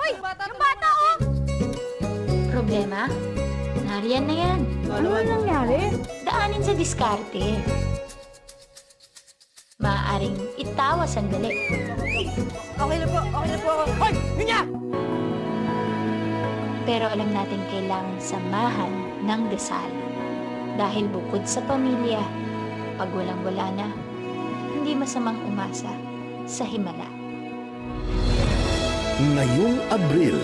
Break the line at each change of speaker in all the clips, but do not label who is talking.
Hoy! Yung bata, oh!
Problema? Nariyan na yan.
Ano nangyari?
Daanin sa diskarte. Maaaring itawa sandali.
Okay na po ako. Hoy! Ninya!
Pero alam natin kailangan samahan ng dasal. Dahil bukod sa pamilya, pag walang-wala na, hindi masamang umasa sa himala.
Ngayong Abril,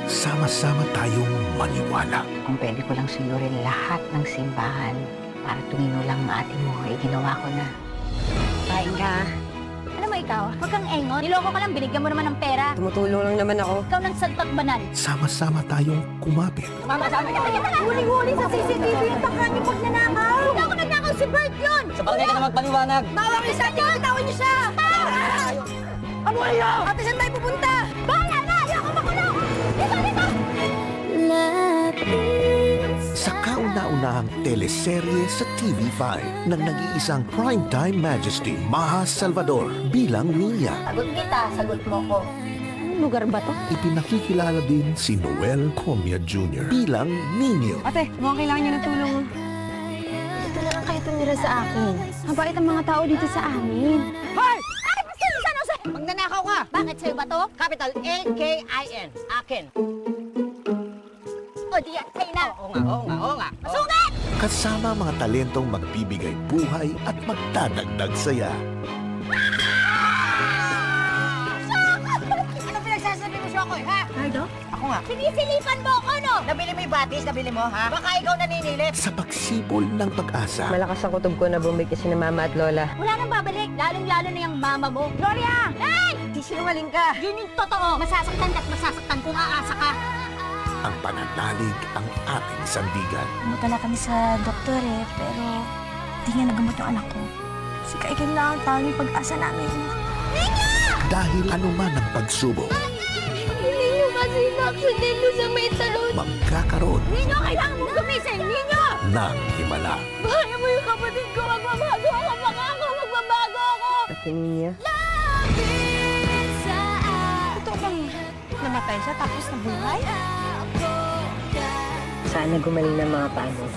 sama-sama tayong maniwala.
Kung pwede ko lang suyurin lahat ng simbahan para tumino lang maati mo, eh ginawa ko na.
Kain ka. Ano mo ikaw? Huwag kang engon. Niloko ka lang, binigyan mo naman ng pera.
Tumutulong lang naman ako.
Ikaw nang santot banal.
Sama-sama tayong kumapit.
Mama, sabi ka huli-huli sa CCTV yung baka niyo pag nanakaw. Hindi ako nagnakaw, si Bert yun!
Sa barangay ka na magpaliwanag.
Bawang isa niyo, bitawan niyo siya! Amoy niyo! Ate, saan tayo pupunta? Bahala na! Ayoko makulong! Dito!
Sa kauna-unahang teleserye sa TV5 ng nag-iisang primetime majesty, Maha Salvador bilang Mia.
Sagot kita, sagot mo ko.
Anong lugar ba to?
Ipinakikilala din si Noel Comia Jr. bilang Nino.
Ate, mukhang kailangan niyo ng tulong mo.
Dito na lang kayo tumira sa akin. Mabait ang mga tao dito sa amin. Hoy! Ay, basta yung San Jose! Magnanakaw ka! Bakit sa'yo ba to? Capital A-K-I-N. Akin. O di yan, sa'yo na. Oo nga. Masungit!
Kasama mga talentong magbibigay buhay at magdadagdag saya.
Anong pinagsasabi mo, Shokoy, ha?
Rido?
Ako nga. Sinisilipan mo ako, no? Nabili mo yung batis, nabili mo, ha? Baka ikaw naninilip.
Sa pagsibol ng pag-asa,
Malakas ang kutob ko na bumigay si mama at lola.
Wala nang babalik, lalong-lalo na yung mama mo. Gloria! Hey! Di sinungaling ka. Yun yung totoo. Masasaktan ka't masasaktan kung aasa ka.
ang pananalig ang ating sandigan.
Umutala kami sa doktor pero di nga nagamot yung anak ko. Si Kaikin lang ang tanging pag-asa namin.
Dahil anuman ang pagsubok,
Hindi nyo kasi na-aksidento sa may talon.
magkakaroon
Ninyo, kailangan mong gumising! Ninyo!
ng himala.
Bahaya mo yung kapatid ko! Magbabago ako! Baka ako! Magbabago ako!
Ate Ninya.
Ito bang namatay siya tapos nabuhay?
Sana gumaling ng mga paano.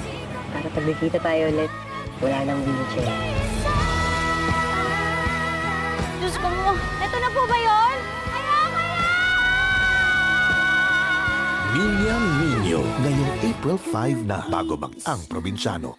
Para pag nagkita tayo ulit, wala nang wheelchair.
Diyos ko mo! Ito na po ba yun? Ayoko na!
Niña Niño, ngayong April 5 na bago mag ang probinsyano.